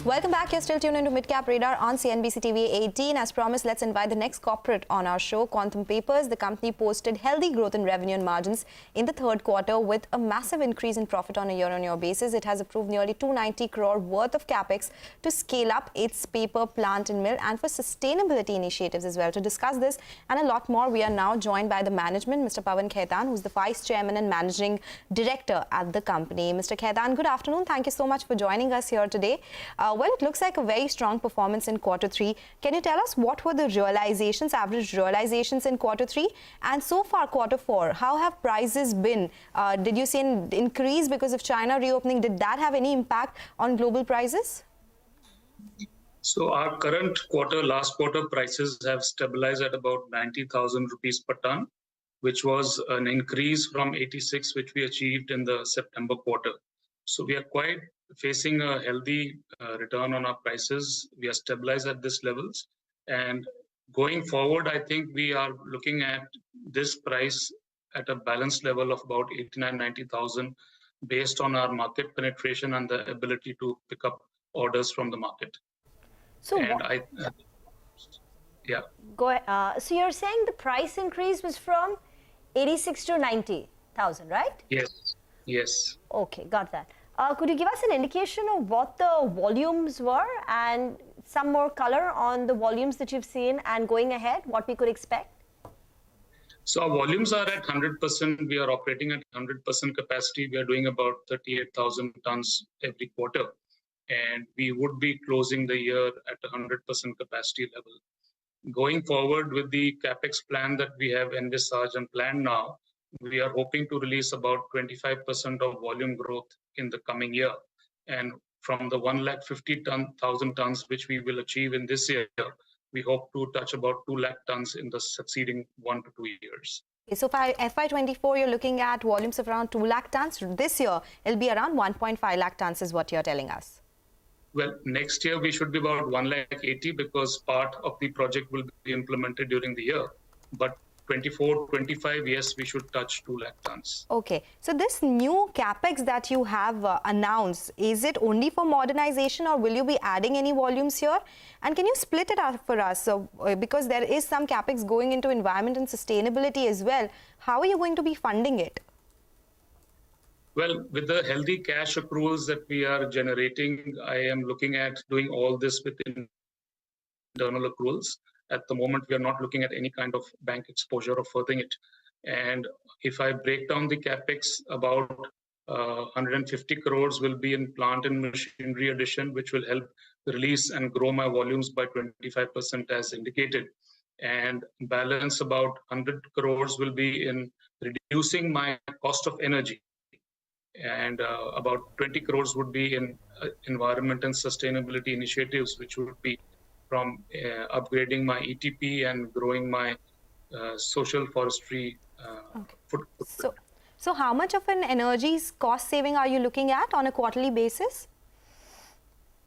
Welcome back. You're still tuned into Midcap Radar on CNBC-TV18. As promised, let's invite the next corporate on our show, Kuantum Papers. The company posted healthy growth in revenue and margins in the third quarter with a massive increase in profit on a year-on-year basis. It has approved nearly 290 crore worth of Capex to scale up its paper plant and mill and for sustainability initiatives as well. To discuss this and a lot more, we are now joined by the management, Mr. Pavan Khaitan, who's the Vice Chairman and Managing Director at the company. Mr. Khaitan, good afternoon. Thank you so much for joining us here today. Well, it looks like a very strong performance in quarter three. Can you tell us what were the realizations, average realizations in quarter three? And so far, quarter four, how have prices been? Did you see an increase because of China reopening? Did that have any impact on global prices? So our current quarter, last quarter prices have stabilized at about 90,000 rupees per ton, which was an increase from 86, which we achieved in the September quarter. So we are quite facing a healthy return on our prices. We are stabilized at these levels. And going forward, I think we are looking at this price at a balanced level of about 89,000-90,000 based on our market penetration and the ability to pick up orders from the market. So yeah. Go ahead. So you're saying the price increase was from 86 to 90,000, right? Yes. Yes. Okay, got that. Could you give us an indication of what the volumes were and some more color on the volumes that you've seen and going ahead, what we could expect? So our volumes are at 100%. We are operating at 100% capacity. We are doing about 38,000 tons every quarter. And we would be closing the year at 100% capacity level. Going forward with the Capex plan that we have envisaged and planned now, we are hoping to release about 25% of volume growth in the coming year. And from the 150,000 tons, which we will achieve in this year, we hope to touch about 2 lakh tons in the succeeding 1 to 2 years. Okay, so for FY24, you're looking at volumes of around 2 lakh tons. This year, it'll be around 1.5 lakh tons is what you're telling us. Well, next year we should be about 1,80,000 because part of the project will be implemented during the year. But 24, 25, yes, we should touch 2 lakh tons. Okay, so this new Capex that you have announced, is it only for modernization or will you be adding any volumes here? And can you split it out for us? So, because there is some Capex going into environment and sustainability as well, how are you going to be funding it? Well, with the healthy cash accruals that we are generating, I am looking at doing all this within internal accruals. At the moment, we are not looking at any kind of bank exposure or furthering it. And if I break down the Capex, about 150 crores will be in plant and machinery addition, which will help release and grow my volumes by 25% as indicated. And balance about 100 crores will be in reducing my cost of energy. And about 20 crores would be in environment and sustainability initiatives, which would be from upgrading my ETP and growing my social forestry footprint. So how much of an energy cost saving are you looking at on a quarterly basis?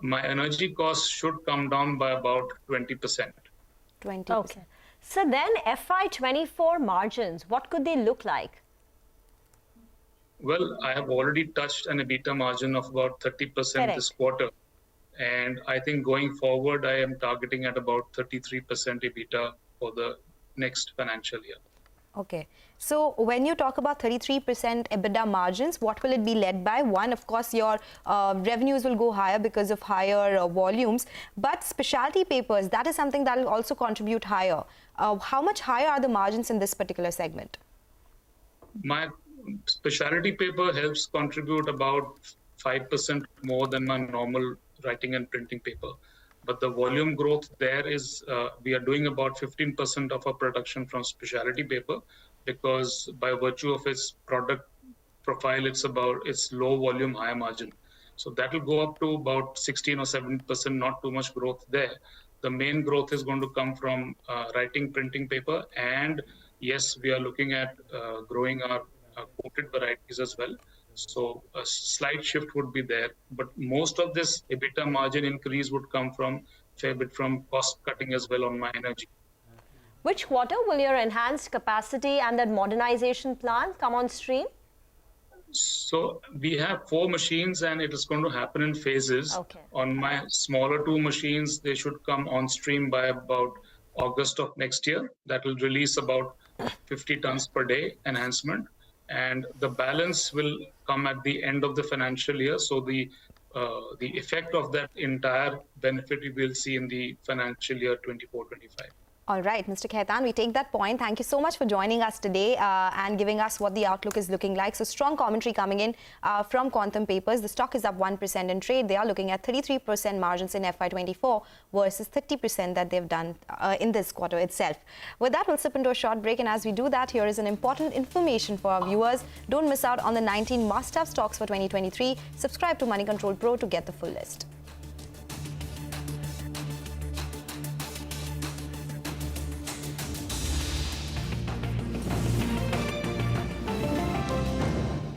My energy costs should come down by about 20%. 20%. Okay. So then FY24 margins, what could they look like? Well, I have already touched an EBITDA margin of about 30% Correct. This quarter. And I think going forward, I am targeting at about 33% EBITDA for the next financial year. Okay. So when you talk about 33% EBITDA margins, what will it be led by? One, of course, your revenues will go higher because of higher volumes. But specialty papers, that is something that will also contribute higher. How much higher are the margins in this particular segment? My specialty paper helps contribute about 5% more than my normal writing and printing paper. But the volume growth there is, we are doing about 15% of our production from specialty paper because by virtue of its product profile, it's low volume, high margin. So that will go up to about 16 or 7%, not too much growth there. The main growth is going to come from writing, printing paper. And yes, we are looking at growing our coated varieties as well. So a slight shift would be there, but most of this EBITDA margin increase would come from fair bit from cost cutting as well on my energy. Which quarter will your enhanced capacity and that modernization plan come on stream? So we have 4 machines and it is going to happen in phases. Okay. On my smaller 2 machines, they should come on stream by about August of next year. That will release about 50 tons per day enhancement. And the balance will come at the end of the financial year. So the effect of that entire benefit we will see in the financial year 24-25. All right, Mr. Khaitan, we take that point. Thank you so much for joining us today and giving us what the outlook is looking like. So strong commentary coming in from Quantum Papers. The stock is up 1% in trade. They are looking at 33% margins in FY24 versus 30% that they've done in this quarter itself. With that, we'll slip into a short break. And as we do that, here is an important information for our viewers. Don't miss out on the 19 must-have stocks for 2023. Subscribe to Money Control Pro to get the full list.